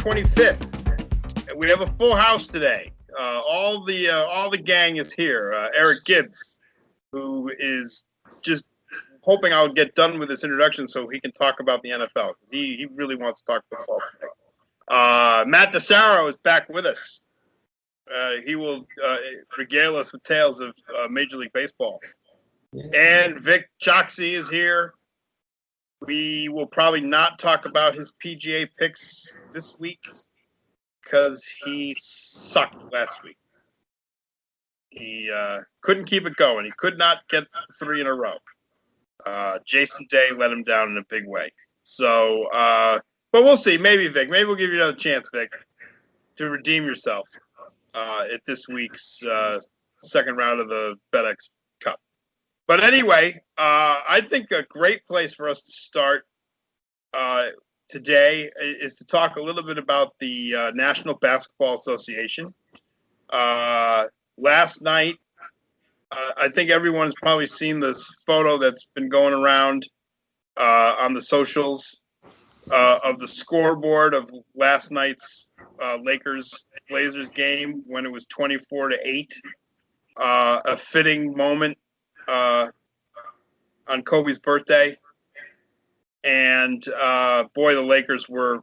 25th. We have a full house today. All the gang is here. Eric Gibbs, who is just hoping I'll get done with this introduction so he can talk about the NFL. He really wants to talk football today. Matt DeSaro is back with us. He will regale us with tales of Major League Baseball. And Vic Choxy is here. We will probably not talk about his PGA picks this week because he sucked last week. He couldn't keep it going. He could not get 3 in a row. Jason Day let him down in a big way. So, but we'll see. Maybe, Vic. Maybe we'll give you another chance, Vic, to redeem yourself at this week's second round of the FedEx Cup. But anyway, I think a great place for us to start today is to talk a little bit about the National Basketball Association. Last night, I think everyone's probably seen this photo that's been going around on the socials of the scoreboard of last night's Lakers-Blazers game when it was 24-8. A fitting moment on Kobe's birthday. And boy, the Lakers were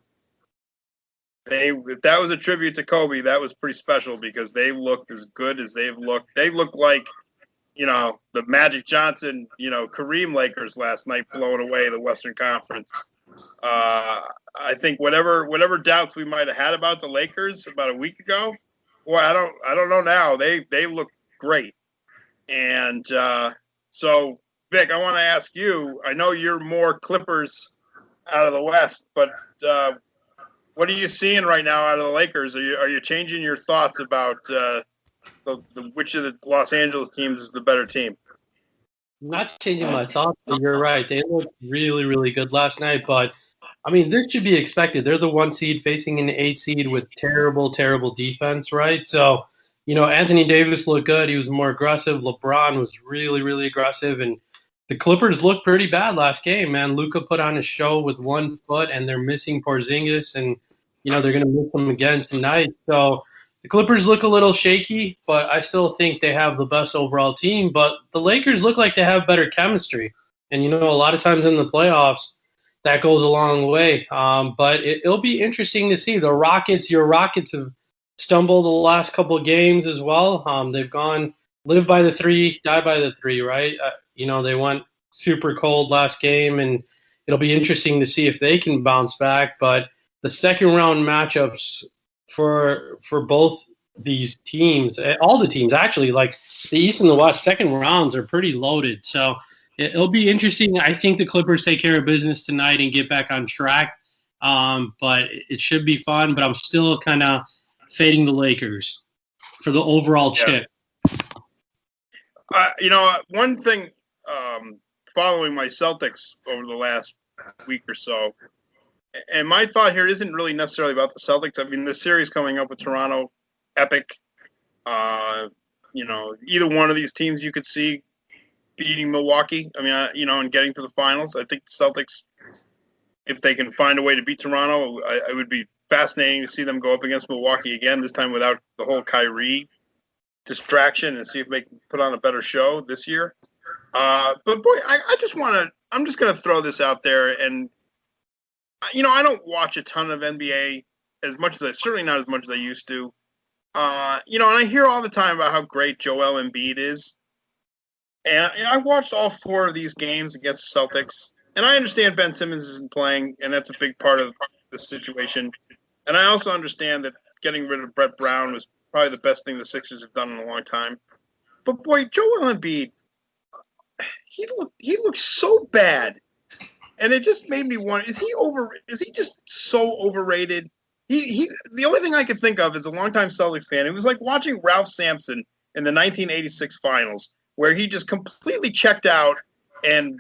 if that was a tribute to Kobe, that was pretty special because they looked as good as they've looked. They looked like, the Magic Johnson, Kareem Lakers last night blowing away the Western Conference. I think whatever doubts we might have had about the Lakers about a week ago, boy, I don't know now. They look great. And so, Vic, I want to ask you, I know you're more Clippers out of the West, but what are you seeing right now out of the Lakers? Are you changing your thoughts about which of the Los Angeles teams is the better team? I'm not changing my thoughts, but you're right. They looked really, really good last night. But, this should be expected. They're the 1 seed facing an 8 seed with terrible, terrible defense, right? So, Anthony Davis looked good. He was more aggressive. LeBron was really, really aggressive. And the Clippers looked pretty bad last game, man. Luka put on a show with 1 foot, and they're missing Porzingis. And, they're going to miss him again tonight. So the Clippers look a little shaky, but I still think they have the best overall team. But the Lakers look like they have better chemistry. And, a lot of times in the playoffs, that goes a long way. But it'll be interesting to see. Your Rockets have stumbled the last couple of games as well. They've gone live by the 3, die by the 3, right? They went super cold last game, and it'll be interesting to see if they can bounce back. But the second round matchups for both these teams, all the teams actually, like the East and the West, second rounds are pretty loaded. So it'll be interesting. I think the Clippers take care of business tonight and get back on track. But it should be fun. But I'm still kind of fading the Lakers for the overall chip. One thing following my Celtics over the last week or so, and my thought here isn't really necessarily about the Celtics. The series coming up with Toronto, epic. Either one of these teams you could see beating Milwaukee. And getting to the finals. I think the Celtics, if they can find a way to beat Toronto, it would be fascinating to see them go up against Milwaukee again, this time without the whole Kyrie distraction, and see if they can put on a better show this year. But boy, I'm just going to throw this out there. And, I don't watch a ton of NBA certainly not as much as I used to. And I hear all the time about how great Joel Embiid is. And I watched all 4 of these games against the Celtics. And I understand Ben Simmons isn't playing, and that's a big part of the situation. And I also understand that getting rid of Brett Brown was probably the best thing the Sixers have done in a long time. But boy, Joel Embiid, he looked so bad. And it just made me wonder, is he just so overrated? The only thing I could think of as a longtime Celtics fan, it was like watching Ralph Sampson in the 1986 finals, where he just completely checked out and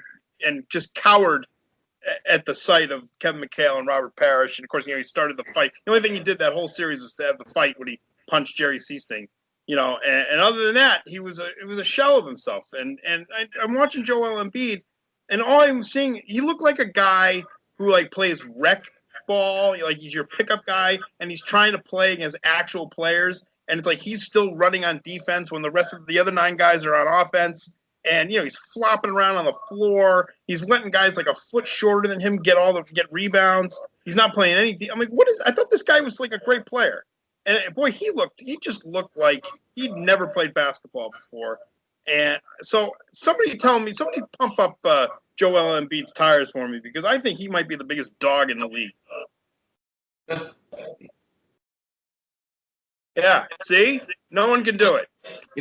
just cowered at the sight of Kevin McHale and Robert Parrish. And of course, he started the fight. The only thing he did that whole series was to have the fight when he punched Jerry Seasting. And other than that, it was a shell of himself. And I'm watching Joel Embiid, and all I'm seeing, he looked like a guy who plays rec ball, like he's your pickup guy, and he's trying to play against actual players, and it's like he's still running on defense when the rest of the other 9 guys are on offense. And he's flopping around on the floor. He's letting guys like a foot shorter than him get rebounds. He's not playing any. I'm like, what is? I thought this guy was like a great player, and boy, he just looked like he'd never played basketball before. And so somebody pump up Joel Embiid's tires for me, because I think he might be the biggest dog in the league. Yeah, see? No one can do it.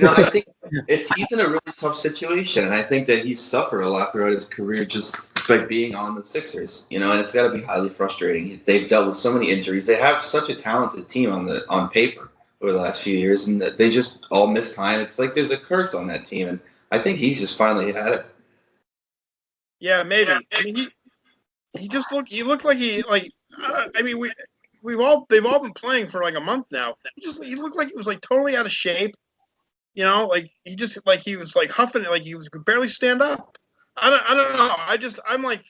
I think he's in a really tough situation, and I think that he's suffered a lot throughout his career just by being on the Sixers, and it's got to be highly frustrating. They've dealt with so many injuries. They have such a talented team on paper over the last few years, and they just all miss time. It's like there's a curse on that team, and I think he's just finally had it. Yeah, maybe. I mean, he looked like they've all been playing for like a month now. He looked like he was like totally out of shape. Like he was like huffing it, like he could barely stand up. I don't know. I'm like,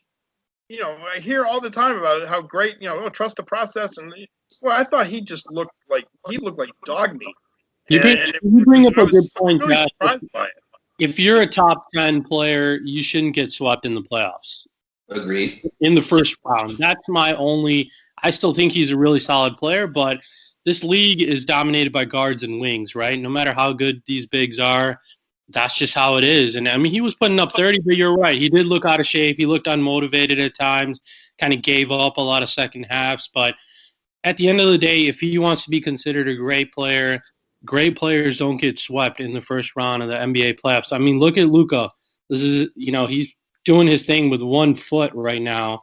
I hear all the time about it, how great, trust the process. And I thought he just looked like dog meat. You bring up a good point, really Josh. surprised by it. If you're a top 10 player, you shouldn't get swept in the playoffs. Agreed. In the first round. That's my only – I still think he's a really solid player, but this league is dominated by guards and wings, right? No matter how good these bigs are, that's just how it is. And, I mean, he was putting up 30, but you're right. He did look out of shape. He looked unmotivated at times, kind of gave up a lot of second halves. But at the end of the day, if he wants to be considered a great player, great players don't get swept in the first round of the NBA playoffs. I mean, look at Luka. This is, he's doing his thing with 1 foot right now,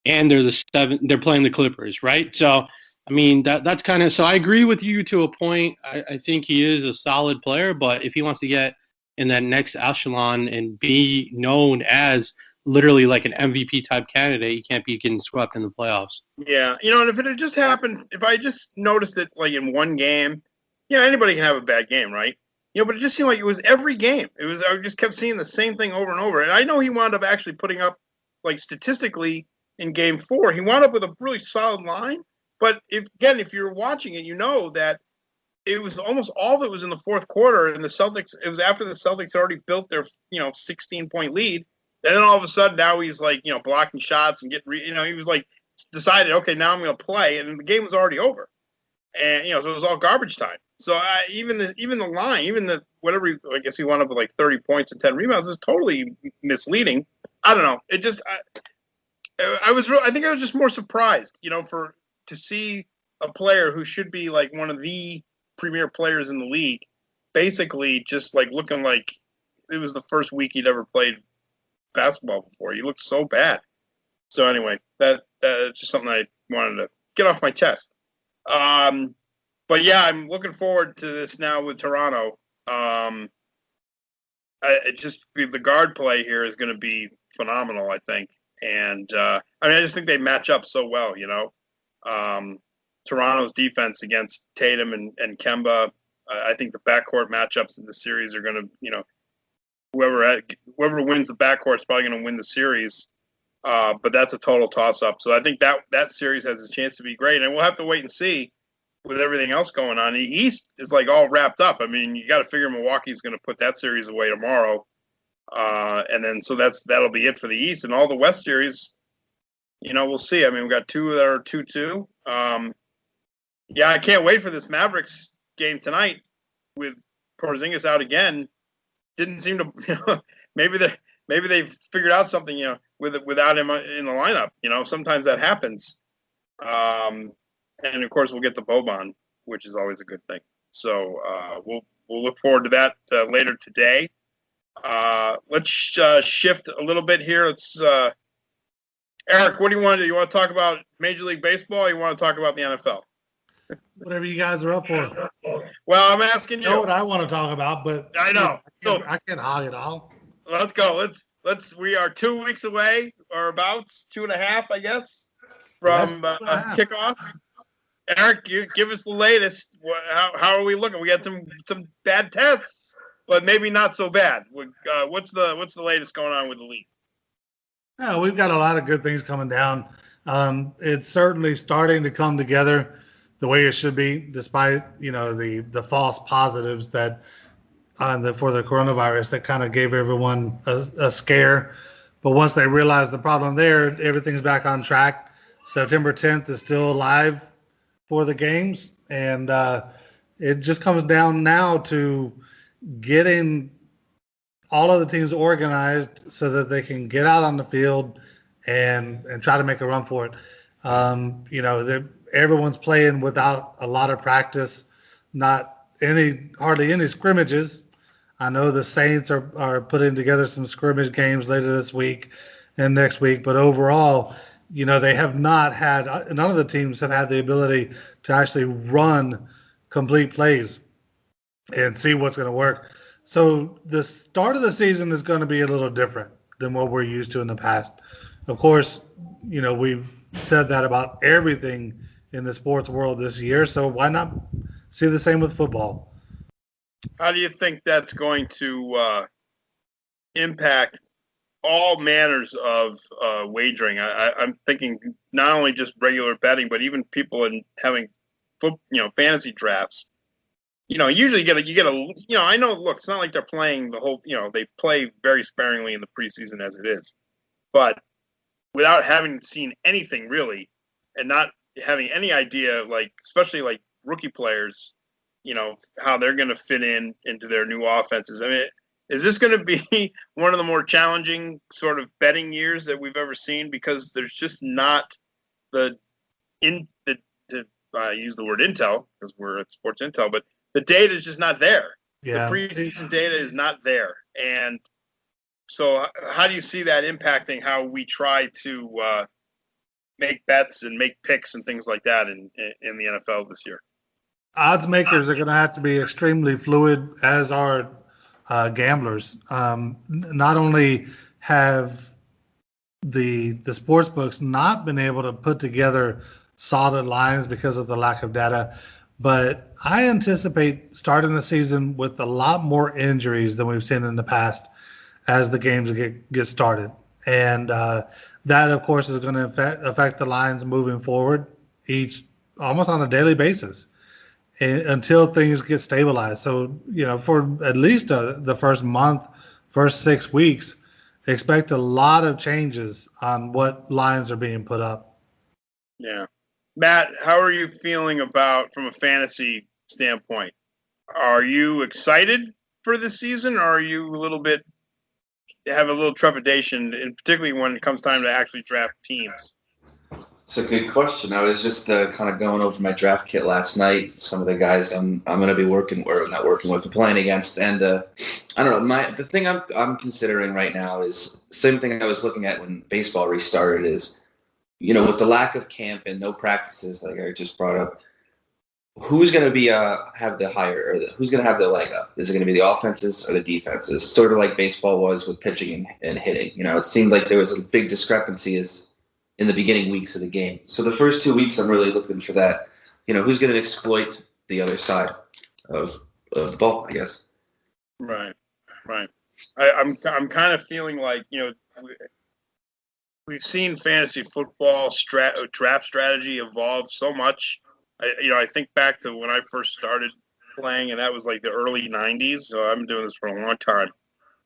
and they're playing the Clippers, right? So, I mean, that's kind of – so I agree with you to a point. I think he is a solid player, but if he wants to get in that next echelon and be known as literally like an MVP-type candidate, he can't be getting swept in the playoffs. Yeah, and if it had just happened – if I just noticed it like in one game, anybody can have a bad game, right? But it just seemed like it was every game. I just kept seeing the same thing over and over. And I know he wound up actually putting up, like statistically in game 4, he wound up with a really solid line. But if you're watching it, that it was almost all of it was in the fourth quarter. And the Celtics, it was after the Celtics already built their, 16-point lead. And then all of a sudden now he's like, blocking shots and he was like decided, okay, now I'm going to play. And the game was already over. And, so it was all garbage time. So even the line, whatever, I guess he wound up with like 30 points and 10 rebounds, was totally misleading. I don't know. It just, I think I was just more surprised, to see a player who should be like one of the premier players in the league, basically just like looking like it was the first week he'd ever played basketball before. He looked so bad. So anyway, that's just something I wanted to get off my chest. But yeah, I'm looking forward to this now with Toronto. The guard play here is going to be phenomenal, I think. And I just think they match up so well. Toronto's defense against Tatum and Kemba. I think the backcourt matchups in the series are going to, whoever wins the backcourt is probably going to win the series. But that's a total toss-up. So I think that series has a chance to be great, and we'll have to wait and see. With everything else going on, the East is like all wrapped up. I mean, you got to figure Milwaukee's going to put that series away tomorrow, and then so that'll be it for the East. And all the West series, we'll see. I mean, we got 2 that are 2-2. Yeah, I can't wait for this Mavericks game tonight with Porzingis out again. Didn't seem to, maybe they've figured out something, without him in the lineup. Sometimes that happens. And of course, we'll get the Boban, which is always a good thing. So we'll look forward to that later today. Let's shift a little bit here. Let's Eric, what do you want to do? You want to talk about Major League Baseball, or you want to talk about the NFL? Whatever you guys are up for. Well, I'm asking you. I know what I want to talk about, but I know. I can't hog it all. Let's go. Let's. We are 2 weeks away, or about 2.5, I guess, from kickoff. Eric, you give us the latest. How are we looking? We got some bad tests, but maybe not so bad. What's the latest going on with the league? Yeah, we've got a lot of good things coming down. It's certainly starting to come together the way it should be, despite the false positives that for the coronavirus that kind of gave everyone a scare. But once they realized the problem there, everything's back on track. September 10th is still live for the games, and it just comes down now to getting all of the teams organized so that they can get out on the field and try to make a run for it. Everyone's playing without a lot of practice, not hardly any scrimmages. I know the Saints are putting together some scrimmage games later this week and next week, but overall, they have not had, none of the teams have had the ability to actually run complete plays and see what's going to work. So the start of the season is going to be a little different than what we're used to in the past. Of course, we've said that about everything in the sports world this year, so why not see the same with football? How do you think that's going to impact all manners of wagering? I'm thinking not only just regular betting, but even people in having fantasy drafts. Usually you get a. I know. Look, it's not like they're playing the whole. They play very sparingly in the preseason as it is, but without having seen anything really, and not having any idea, especially rookie players, how they're going to fit into their new offenses. I mean, is this going to be one of the more challenging sort of betting years that we've ever seen? Because there's just not I use the word intel because we're at SportsIntel, but the data is just not there. Yeah. The preseason data is not there. And so how do you see that impacting how we try to make bets and make picks and things like that in the NFL this year? Odds makers are going to have to be extremely fluid, as are gamblers. Not only have the sports books not been able to put together solid lines because of the lack of data, but I anticipate starting the season with a lot more injuries than we've seen in the past as the games get started. And that, of course, is going to affect the lines moving forward almost on a daily basis until things get stabilized. So, for at least the first 6 weeks, expect a lot of changes on what lines are being put up. Yeah. Matt, how are you feeling from a fantasy standpoint? Are you excited for this season, or are you have a little trepidation, and particularly when it comes time to actually draft teams? It's a good question. I was just kind of going over my draft kit last night. Some of the guys I'm going to be not working with, playing against, and I don't know. The thing I'm considering right now is same thing I was looking at when baseball restarted. Is with the lack of camp and no practices, like I just brought up, who's going to be have the higher who's going to have the leg up? Is it going to be the offenses or the defenses? Sort of like baseball was with pitching and hitting. It seemed like there was a big discrepancy in the beginning weeks of the game. So the first 2 weeks, I'm really looking for that. Who's going to exploit the other side of the ball, I guess. Right. I'm kind of feeling like we've seen fantasy football draft strategy evolve so much. I think back to when I first started playing, and that was like the early '90s. So I've been doing this for a long time.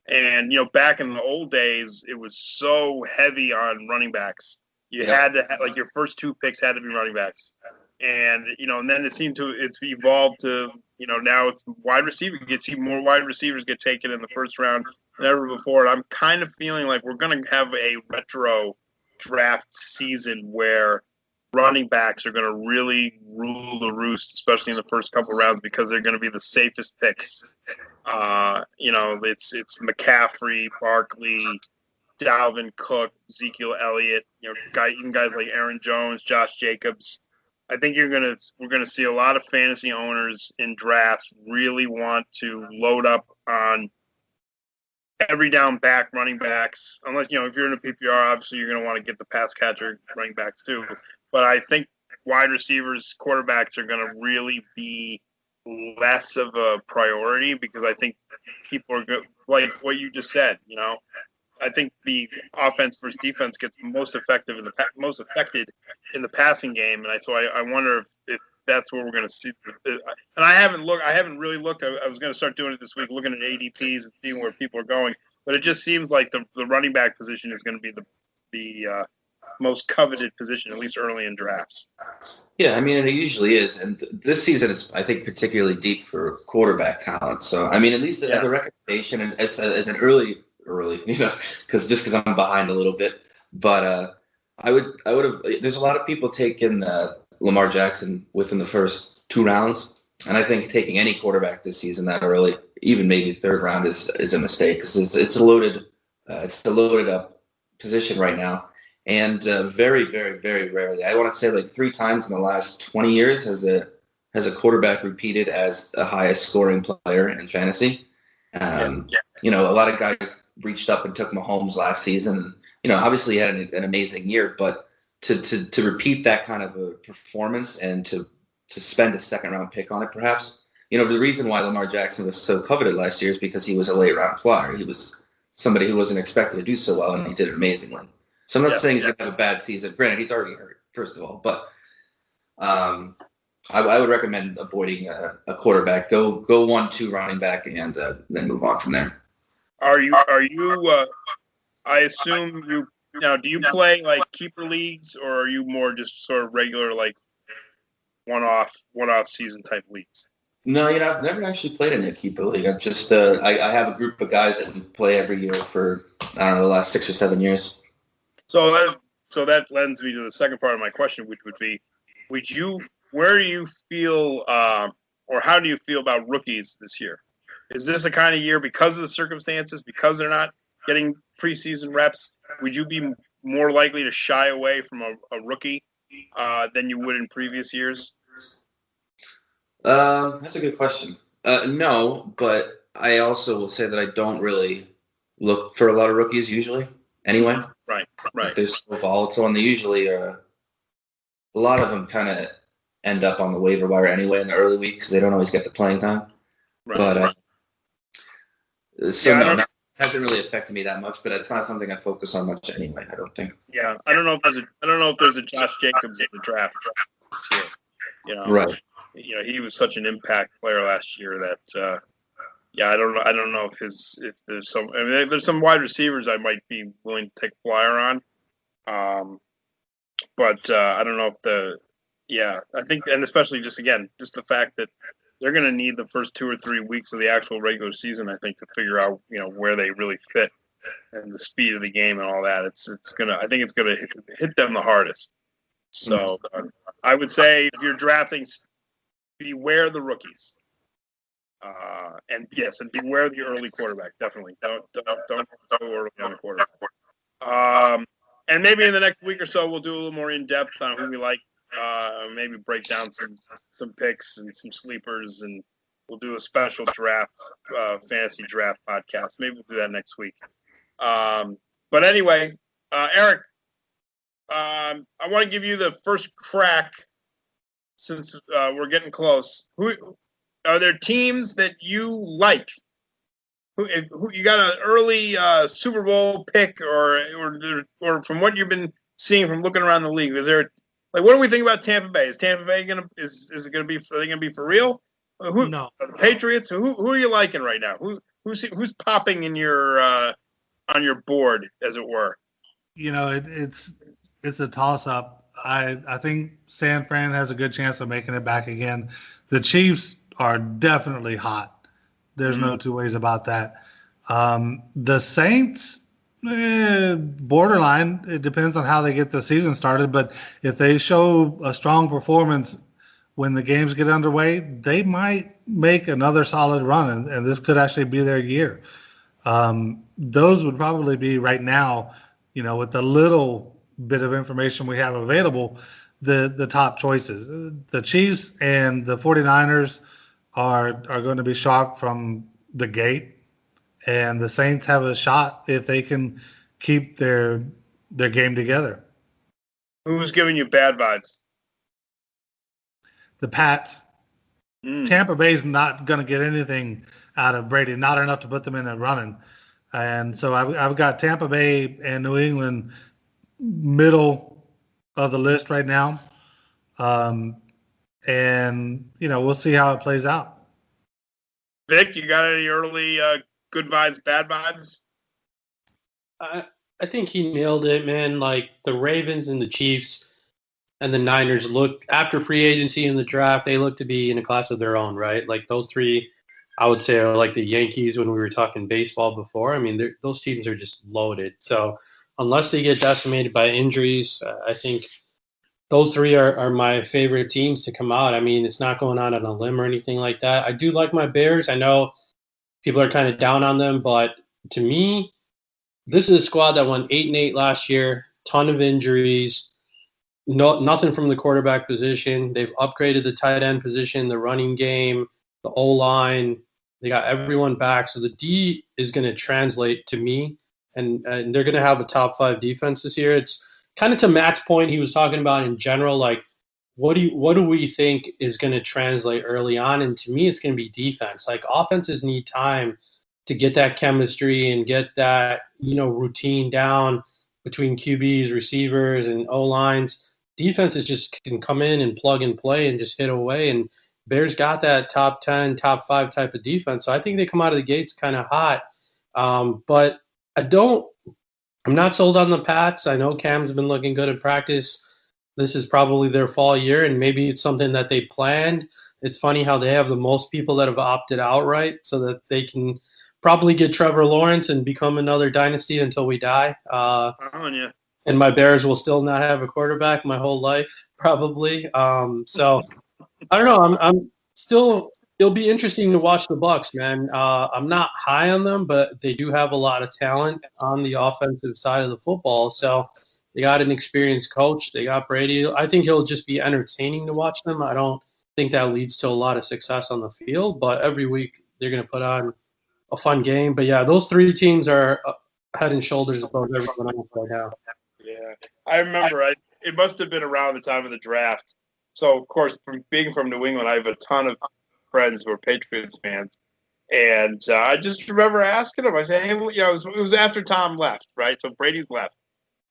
And back in the old days, it was so heavy on running backs. You had to your first 2 picks had to be running backs, and and then it's evolved to now it's wide receiver. You see more wide receivers get taken in the first round than ever before. And I'm kind of feeling like we're going to have a retro draft season where running backs are going to really rule the roost, especially in the first couple of rounds, because they're going to be the safest picks. It's McCaffrey, Barkley, Dalvin Cook, Ezekiel Elliott, even guys like Aaron Jones, Josh Jacobs. I think we're gonna see a lot of fantasy owners in drafts really want to load up on every down back running backs. Unless if you're in a PPR, obviously you're gonna want to get the pass catcher running backs too. But I think wide receivers, quarterbacks are gonna really be less of a priority because I think people are like what you just said. I think the offense versus defense gets most effective most affected in the passing game, and I wonder if that's where we're going to see. And I haven't really looked. I was going to start doing it this week, looking at ADPs and seeing where people are going. But it just seems like the running back position is going to be the most coveted position, at least early in drafts. Yeah, I mean, it usually is. And this season is, I think, particularly deep for quarterback talent. So, I mean, at least as a recommendation and as an early, because I'm behind a little bit. But I would have. There's a lot of people taking Lamar Jackson within the first 2 rounds, and I think taking any quarterback this season that early, even maybe 3rd round, is a mistake because it's a loaded up position right now. And very, very, very rarely, I want to say like 3 times in the last 20 years has a quarterback repeated as the highest scoring player in fantasy. A lot of guys reached up and took Mahomes last season. Obviously he had an amazing year, but to repeat that kind of a performance and to spend a 2nd round pick on it, perhaps, the reason why Lamar Jackson was so coveted last year is because he was a late round flyer. He was somebody who wasn't expected to do so well, and he did it amazingly. So I'm not saying he's going to have a bad season. Granted, he's already hurt, first of all. But I would recommend avoiding a quarterback. Go 1-2 running back and then move on from there. Are you? I assume you now. Do you play like keeper leagues, or are you more just sort of regular like one-off season type leagues? No, I've never actually played in a keeper league. I've just I have a group of guys that we play every year for the last 6 or 7 years. So that lends me to the second part of my question, which would be, where do you feel, or how do you feel about rookies this year? Is this a kind of year because of the circumstances, because they're not getting preseason reps? Would you be more likely to shy away from a rookie than you would in previous years? That's a good question. No, but I also will say that I don't really look for a lot of rookies usually. Anyway, right. They're so volatile, and they usually a lot of them kind of end up on the waiver wire anyway in the early weeks because they don't always get the playing time. Right. But it hasn't really affected me that much. But it's not something I focus on much anyway. I don't think. Yeah, I don't know if there's a Josh Jacobs in the draft this year. Right. He was such an impact player last year that. I don't know if there's some. I mean, there's some wide receivers I might be willing to take a flyer on, but I don't know if I think, and especially just the fact that they're going to need the first 2 or 3 weeks of the actual regular season, I think, to figure out where they really fit and the speed of the game and all that. I think it's gonna hit them the hardest. So I would say if you're drafting, beware the rookies. And beware the early quarterback. Definitely don't go early on the quarterback. And maybe in the next week or so, we'll do a little more in depth on who we like. Maybe break down some picks and some sleepers, and we'll do a special draft, fantasy draft podcast. Maybe we'll do that next week. But anyway, Eric, I want to give you the first crack since we're getting close. Are there teams that you like? Who you got an early Super Bowl pick, or from what you've been seeing from looking around the league? Is there what do we think about Tampa Bay? Is Tampa Bay is it gonna be? Are they gonna be for real? No. The Patriots. Who are you liking right now? Who's popping in your on your board, as it were? It's a toss up. I think San Fran has a good chance of making it back again. The Chiefs are definitely hot. There's no 2 ways about that. The Saints, borderline. It depends on how they get the season started. But if they show a strong performance when the games get underway, they might make another solid run, and this could actually be their year. Those would probably be right now, with the little bit of information we have available, the top choices. The Chiefs and the 49ers are going to be sharp from the gate, and the Saints have a shot if they can keep their game together. Who's giving you bad vibes? The Pats. Tampa Bay's not going to get anything out of Brady, not enough to put them in a running. And so I've got Tampa Bay and New England middle of the list right now. And, we'll see how it plays out. Vic, you got any early good vibes, bad vibes? I think he nailed it, man. Like the Ravens and the Chiefs and the Niners look after free agency in the draft, they look to be in a class of their own, right? Like those three, I would say, are like the Yankees when we were talking baseball before. I mean, those teams are just loaded. So unless they get decimated by injuries, I think those three are my favorite teams to come out. I mean, it's not going out on a limb or anything like that. I do like my Bears. I know people are kind of down on them, but to me, this is a squad that won 8-8 last year. Ton of injuries. Nothing from the quarterback position. They've upgraded the tight end position, the running game, the O line. They got everyone back. So the D is going to translate to me, and they're going to have a top 5 defense this year. It's kind of to Matt's point he was talking about in general, like what do we think is going to translate early on? And to me, it's going to be defense. Like offenses need time to get that chemistry and get that routine down between QBs, receivers, and O lines. Defenses just can come in and plug and play and just hit away. And Bears got that top 10, top 5 type of defense. So I think they come out of the gates kind of hot. But I'm not sold on the Pats. I know Cam's been looking good at practice. This is probably their fall year, and maybe it's something that they planned. It's funny how they have the most people that have opted outright so that they can probably get Trevor Lawrence and become another dynasty until we die. Yeah. And my Bears will still not have a quarterback my whole life, probably. So I don't know. I'm still. It'll be interesting to watch the Bucs, man. I'm not high on them, but they do have a lot of talent on the offensive side of the football. So they got an experienced coach. They got Brady. I think he'll just be entertaining to watch them. I don't think that leads to a lot of success on the field, but every week they're going to put on a fun game. But yeah, those three teams are head and shoulders above everyone else right now. Yeah, I remember. It must have been around the time of the draft. So, of course, being from New England, I have a ton of friends who are Patriots fans, and I just remember asking them. I said, "Hey, it was after Tom left, right? So Brady's left,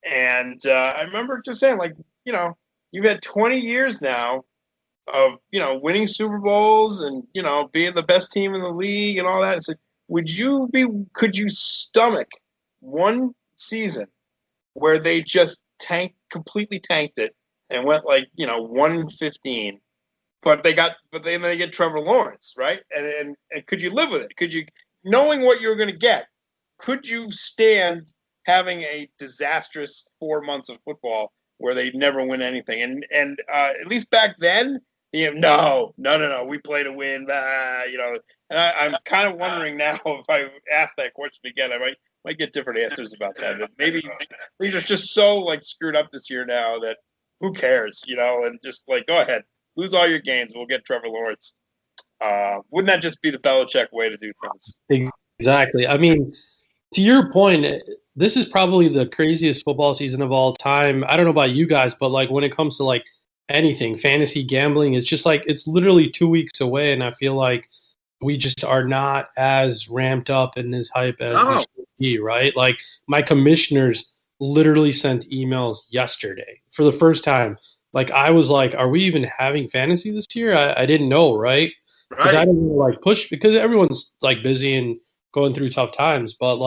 and I remember just saying, like, you've had 20 years now of winning Super Bowls and being the best team in the league and all that. I said, could you stomach one season where they just completely tanked it and went 1-15, but then they get Trevor Lawrence, right? And could you live with it? Could you, knowing what you're going to get, could you stand having a disastrous 4 months of football where they never win anything? And at least back then, no, we play to win, And I'm kind of wondering now if I ask that question again, I might get different answers about that. But maybe these are just so screwed up this year now that who cares, and just go ahead, lose all your games. We'll get Trevor Lawrence. Wouldn't that just be the Belichick way to do things? Exactly. I mean, to your point, this is probably the craziest football season of all time. I don't know about you guys, but when it comes to anything, fantasy gambling, it's just it's literally 2 weeks away, and I feel like we just are not as ramped up and as hype as we should be, right? My commissioners literally sent emails yesterday for the first time. I was like, are we even having fantasy this year? I didn't know, right? Because I didn't push because everyone's busy and going through tough times. But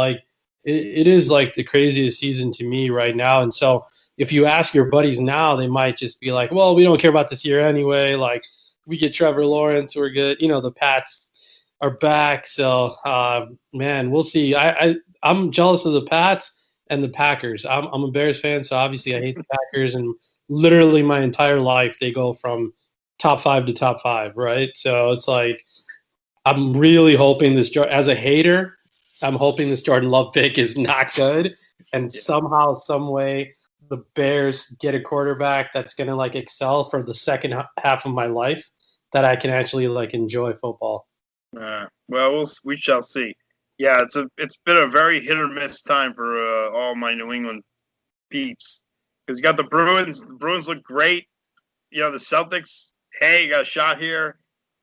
it is the craziest season to me right now. And so if you ask your buddies now, they might just be like, well, we don't care about this year anyway. We get Trevor Lawrence, we're good. The Pats are back. So, man, we'll see. I'm jealous of the Pats and the Packers. I'm a Bears fan, so obviously I hate the Packers. And literally my entire life, they go from top 5 to top 5, right? So it's I'm really hoping this, as a hater, I'm hoping this Jordan Love pick is not good. And somehow, some way, the Bears get a quarterback that's going to excel for the second half of my life that I can actually enjoy football. Well, we shall see. Yeah, it's been a very hit or miss time for all my New England peeps because you got the Bruins. The Bruins look great. The Celtics. Hey, you got a shot here,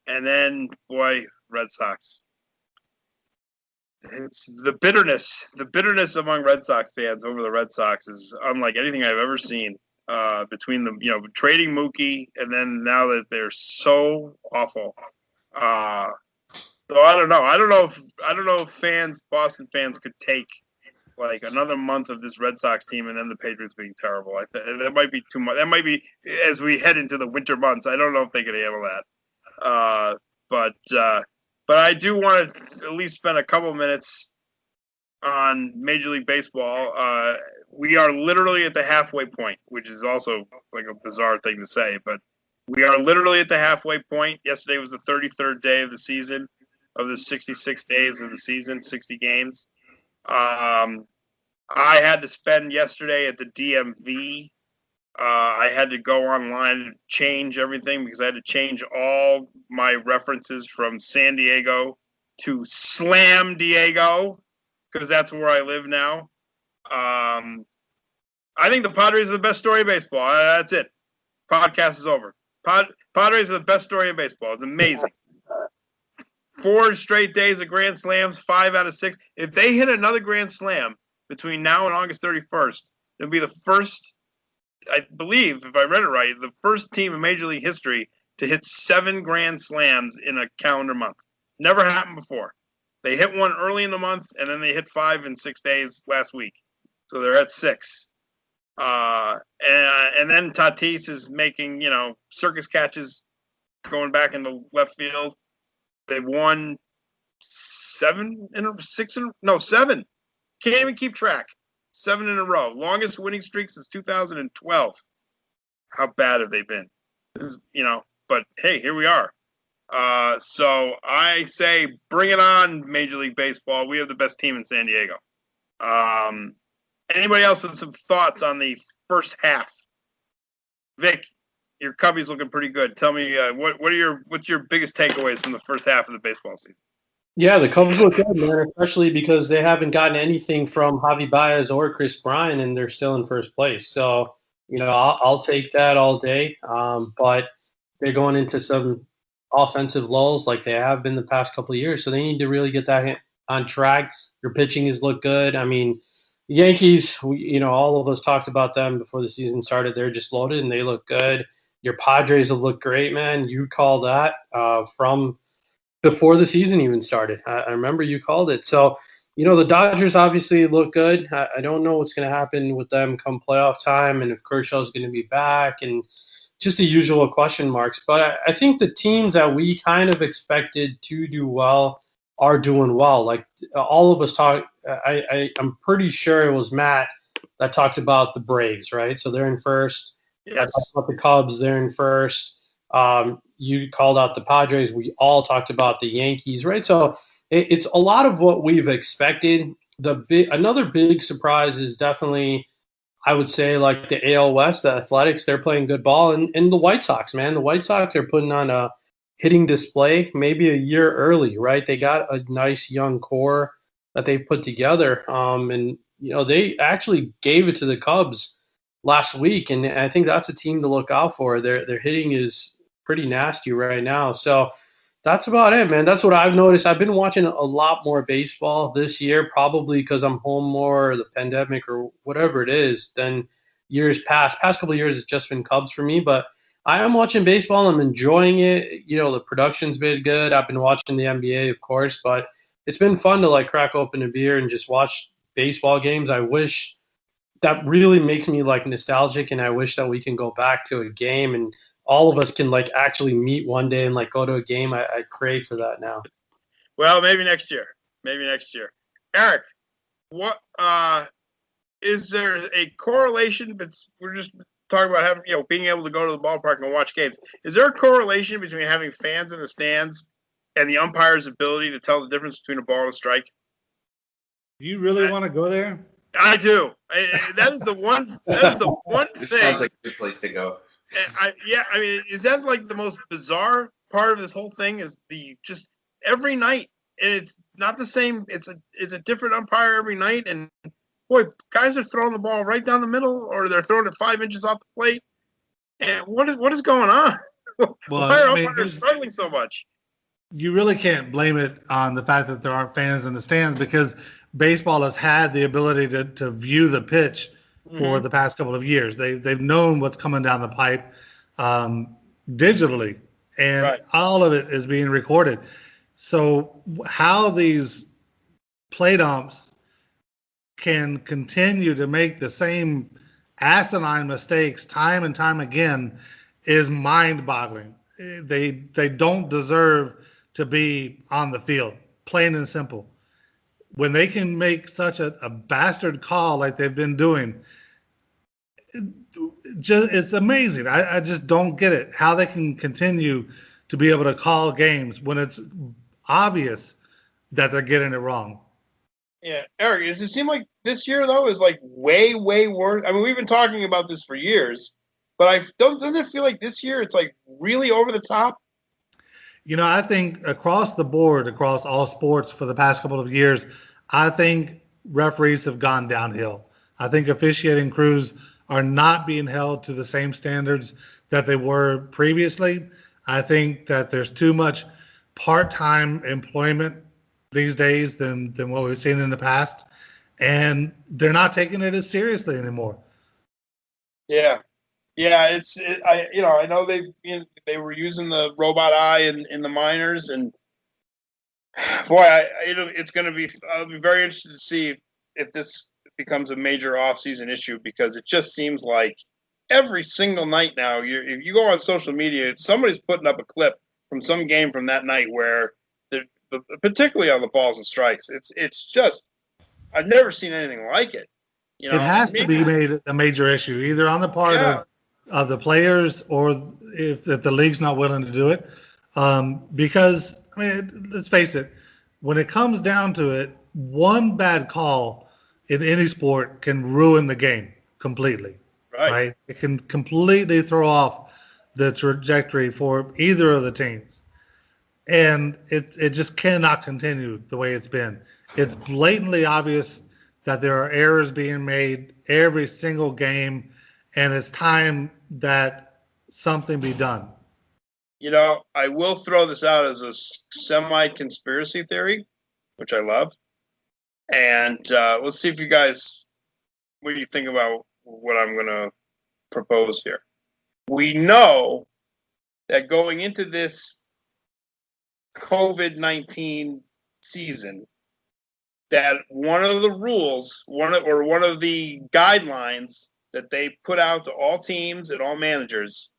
and then boy, Red Sox. it's the bitterness among Red Sox fans over the Red Sox is unlike anything I've ever seen. Between them, trading Mookie and then now that they're so awful. So I don't know. I don't know if Boston fans could take like another month of this Red Sox team and then the Patriots being terrible. That might be too much. That might be as we head into the winter months. I don't know if they can handle that. But I do want to at least spend a couple minutes on Major League Baseball. We are literally at the halfway point, which is also like a bizarre thing to say, but we are literally at the halfway point. Yesterday was the 33rd day of the season, of the 66 days of the season, 60 games. I had to spend yesterday at the DMV. I had to go online and change everything because I had to change all my references from San Diego to Slam Diego because that's where I live now. I think the Padres are the best story of baseball. That's it. Podcast is over. Padres are the best story in baseball. It's amazing. 4 straight days of Grand Slams, 5 out of 6. If they hit another Grand Slam between now and August 31st, it'll be the first, I believe, if I read it right, the first team in Major League history to hit 7 Grand Slams in a calendar month. Never happened before. They hit one early in the month, and then they hit 5 in 6 days last week. So they're at 6. And then Tatis is making, circus catches going back in the left field. They've won 7. Can't even keep track. 7 in a row. Longest winning streak since 2012. How bad have they been? But hey, here we are. So I say bring it on, Major League Baseball. We have the best team in San Diego. Anybody else with some thoughts on the first half? Vic, your Cubbies looking pretty good. Tell me what's your biggest takeaways from the first half of the baseball season? Yeah, the Cubs look good, man, especially because they haven't gotten anything from Javi Baez or Chris Bryant, and they're still in first place. So, I'll take that all day. But they're going into some offensive lulls like they have been the past couple of years. So they need to really get that on track. Their pitching has looked good. I mean, the Yankees, all of us talked about them before the season started. They're just loaded, and they look good. Your Padres have looked great, man. You called that from before the season even started. I remember you called it. So, the Dodgers obviously look good. I don't know what's going to happen with them come playoff time and if Kershaw's going to be back and just the usual question marks. But I think the teams that we kind of expected to do well are doing well. Like all of us talk, I'm pretty sure it was Matt that talked about the Braves, right? So they're in first. Yes. I talked about the Cubs, they're in first. You called out the Padres. We all talked about the Yankees, right? So it's a lot of what we've expected. Another big surprise is definitely, I would say, like the AL West, the Athletics. They're playing good ball, and the White Sox, man. The White Sox are putting on a hitting display, maybe a year early, right? They got a nice young core that they put together, and they actually gave it to the Cubs last week, and I think that's a team to look out for. Their hitting is pretty nasty right now. So that's about it, man. That's what I've noticed. I've been watching a lot more baseball this year, probably because I'm home more, or the pandemic, or whatever it is, than years past. Past couple of years, it's just been Cubs for me, but I am watching baseball. I'm enjoying it. The production's been good. I've been watching the NBA, of course, but it's been fun to like crack open a beer and just watch baseball games. I wish that really makes me like nostalgic, and I wish that we can go back to a game and all of us can like actually meet one day and like go to a game. I crave for that now. Well, maybe next year. Eric, what is there a correlation? But we're just talking about having being able to go to the ballpark and watch games. Is there a correlation between having fans in the stands and the umpire's ability to tell the difference between a ball and a strike? Do you really want to go there? I do. That is the one. That is the one This thing. sounds like a good place to go. Is that like the most bizarre part of this whole thing? Is the just every night, and it's not the same. It's a different umpire every night, and boy, guys are throwing the ball right down the middle, or they're throwing it 5 inches off the plate. And what is going on? Why are umpires struggling so much? you really can't blame it on the fact that there aren't fans in the stands, because baseball has had the ability to view the pitch for the past couple of years. They've known what's coming down the pipe digitally, and Right. all of it is being recorded. So how these plate umps can continue to make the same asinine mistakes time and time again is mind-boggling. They don't deserve to be on the field, plain and simple. When they can make such a bastard call like they've been doing, it's amazing. I just don't get it, how they can continue to be able to call games when it's obvious that they're getting it wrong. Yeah, Eric, does it seem like this year, though, is like way, way worse? I mean, we've been talking about this for years, but doesn't it feel like this year it's like really over the top? I think across the board, across all sports for the past couple of years, I think referees have gone downhill. I think officiating crews are not being held to the same standards that they were previously. I think that there's too much part-time employment these days than what we've seen in the past, and they're not taking it as seriously anymore. Yeah, I know they were using the robot eye in the minors, and boy, it's going to be. I'll be very interested to see if this becomes a major off-season issue, because it just seems like every single night now, if you go on social media, somebody's putting up a clip from some game from that night where particularly on the balls and strikes, it's just, I've never seen anything like it. It has to be made a major issue, either on the part of the players, or if the league's not willing to do it. Because, I mean, let's face it, when it comes down to it, one bad call in any sport can ruin the game completely. Right? It can completely throw off the trajectory for either of the teams. And it just cannot continue the way it's been. It's blatantly obvious that there are errors being made every single game, and it's time that something be done. I will throw this out as a semi-conspiracy theory, which I love. And let's see if you guys, what do you think about what I'm going to propose here? We know that going into this COVID-19 season, that one of the rules, one of the guidelines that they put out to all teams and all managers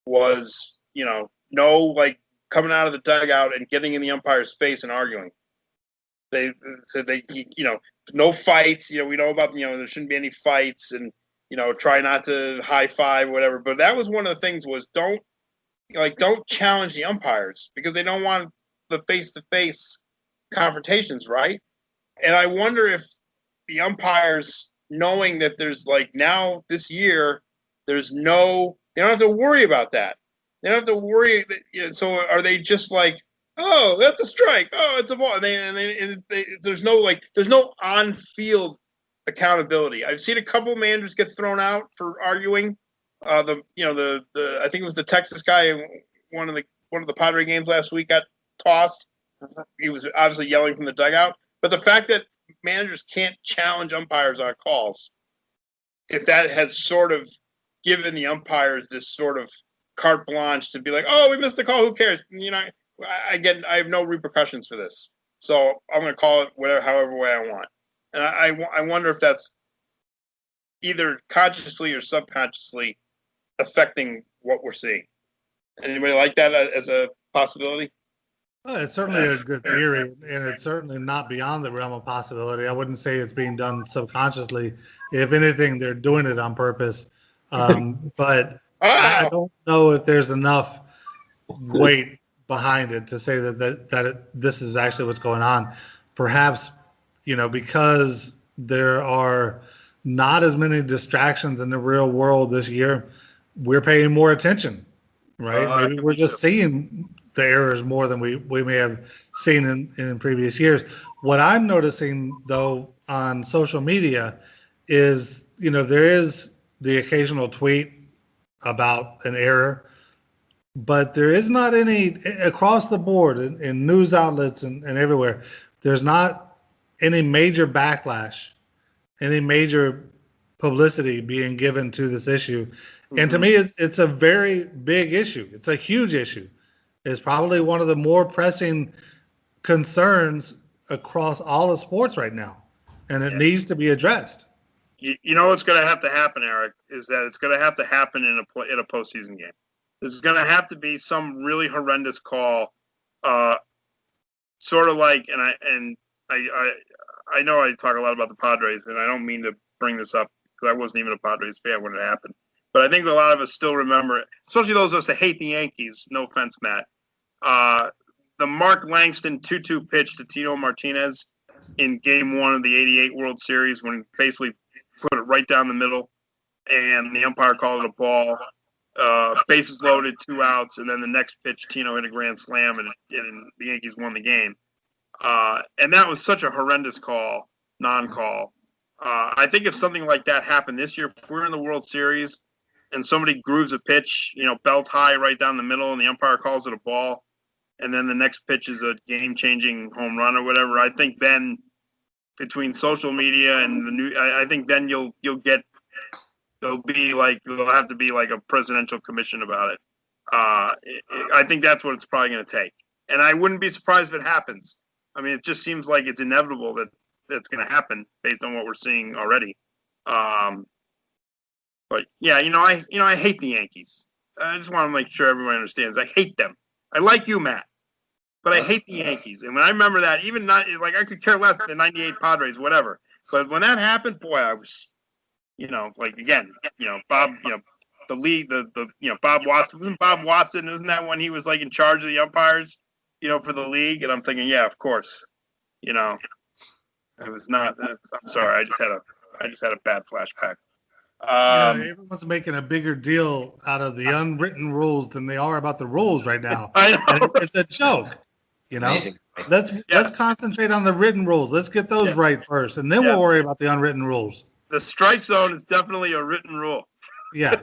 was, no, like, coming out of the dugout and getting in the umpire's face and arguing. They said no fights. We know about, there shouldn't be any fights, and try not to high five, whatever. But that was one of the things, was don't challenge the umpires, because they don't want the face-to-face confrontations, right? And I wonder if the umpires, knowing that there's now this year, they don't have to worry about that. They don't have to worry. So are they just like, oh, that's a strike. Oh, it's a ball. There's no on-field accountability. I've seen a couple managers get thrown out for arguing. I think it was the Texas guy in one of the Padre games last week got tossed. He was obviously yelling from the dugout. But the fact that managers can't challenge umpires on calls, if that has sort of given the umpires this sort of carte blanche to be like, oh, we missed the call, who cares? I have no repercussions for this, so I'm going to call it however way I want. And I wonder if that's either consciously or subconsciously affecting what we're seeing. Anybody like that as a possibility? Well, it's certainly a good theory, and it's certainly not beyond the realm of possibility. I wouldn't say it's being done subconsciously. If anything, they're doing it on purpose. But I don't know if there's enough weight behind it to say that this is actually what's going on. Perhaps, because there are not as many distractions in the real world this year, we're paying more attention, right? Maybe we're just seeing the errors more than we may have seen in previous years. What I'm noticing, though, on social media is, there is the occasional tweet about an error, but there is not any across the board in news outlets and everywhere. There's not any major backlash, any major publicity being given to this issue. And to me, it's a very big issue. It's a huge issue. It's probably one of the more pressing concerns across all of sports right now, and it needs to be addressed. You know what's going to have to happen, Eric, is that it's going to have to happen in a postseason game. There's going to have to be some really horrendous call, sort of like, and I know I talk a lot about the Padres, and I don't mean to bring this up because I wasn't even a Padres fan when it happened. But I think a lot of us still remember it, especially those of us that hate the Yankees. No offense, Matt. The Mark Langston 2-2 pitch to Tino Martinez in Game 1 of the '88 World Series, when he basically put it right down the middle, and the umpire called it a ball. Bases loaded, 2 outs, and then the next pitch, Tino hit a grand slam, and the Yankees won the game. And that was such a horrendous call, non-call. I think if something like that happened this year, if we're in the World Series and somebody grooves a pitch, belt high right down the middle, and the umpire calls it a ball, and then the next pitch is a game-changing home run or whatever, I think then between social media and the new, I think then you'll get, there'll have to be like a presidential commission about it. I think that's what it's probably going to take, and I wouldn't be surprised if it happens. I mean, it just seems like it's inevitable that that's going to happen based on what we're seeing already. But yeah, I hate the Yankees. I just want to make sure everyone understands. I hate them. I like you, Matt, but I hate the Yankees. And when I remember that, even not like I could care less than '98 Padres, whatever. But when that happened, boy, I was, Bob, the league, Bob Watson, wasn't Bob Watson? Isn't that when he was like in charge of the umpires, for the league? And I'm thinking, yeah, of course, it was not. I'm sorry, I just had a bad flashback. Everyone's making a bigger deal out of the unwritten rules than they are about the rules right now. I know. And it's a joke. Let's concentrate on the written rules. Let's get those right first, and then we'll worry about the unwritten rules. The strike zone is definitely a written rule. Yeah.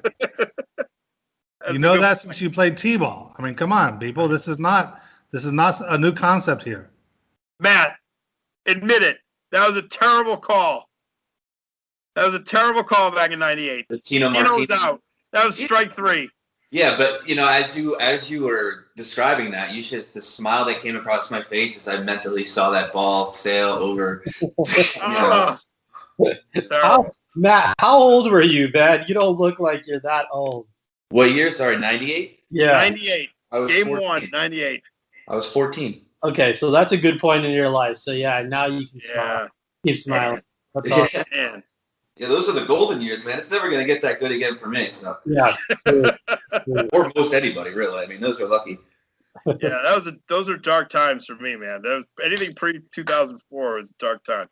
That since you played T-ball. I mean, come on, people. This is not a new concept here. Matt, admit it. That was a terrible call. That was a terrible call back in '98. Tino Martinez was out. That was strike 3. Yeah, but as you were describing that, the smile that came across my face as I mentally saw that ball sail over. Matt, how old were you, man? You don't look like you're that old. What year? Sorry, '98? Yeah. 98. Game 14. 1, '98. I was 14. Okay, so that's a good point in your life. So yeah, now you can smile. Keep smiling. That's awesome. Man. Yeah, those are the golden years, man. It's never going to get that good again for me. So. Yeah. Or most anybody, really. I mean, those are lucky. Yeah, those are dark times for me, man. That was anything pre-2004 was a dark time.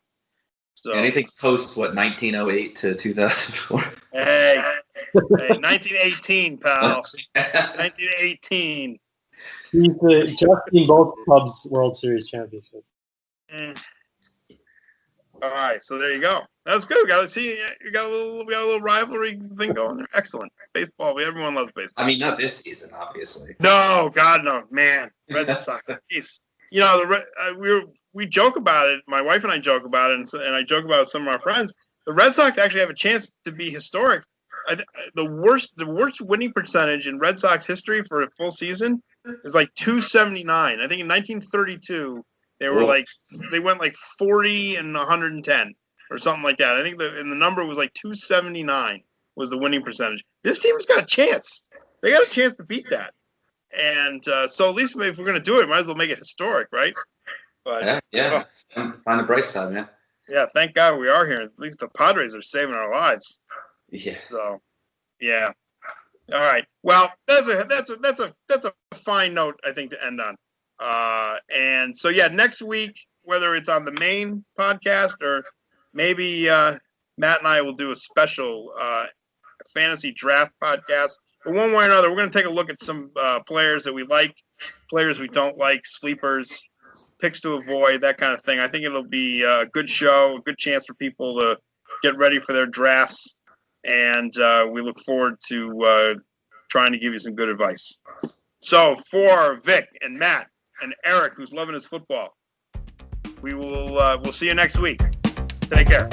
So anything post 1908 to 2004. Hey, 1918, pal. 1918. He's just in both clubs' World Series championships. All right, so there you go. That was good. We got a little rivalry thing going there. Excellent. Baseball. Everyone loves baseball. I mean, not this season, obviously. No, God, no, man. Red Sox. Jeez. We joke about it. My wife and I joke about it, and I joke about it with some of our friends. The Red Sox actually have a chance to be historic. The worst winning percentage in Red Sox history for a full season is like 279. I think in 1932 they went like 40 and 110 or something like that. I think the number was like 279 was the winning percentage. This team's got a chance. They got a chance to beat that. And so at least if we're going to do it, might as well make it historic, right? But yeah. Find the bright side, man. Yeah, thank God we are here. At least the Padres are saving our lives. Yeah. So, yeah. All right. Well, that's a fine note, I think, to end on. And so yeah, next week, whether it's on the main podcast or maybe Matt and I will do a special fantasy draft podcast. But one way or another, we're going to take a look at some players that we like, players we don't like, sleepers, picks to avoid, that kind of thing. I think it'll be a good show, a good chance for people to get ready for their drafts. And we look forward to trying to give you some good advice. So for Vic and Matt and Eric, who's loving his football, we'll see you next week. Take care.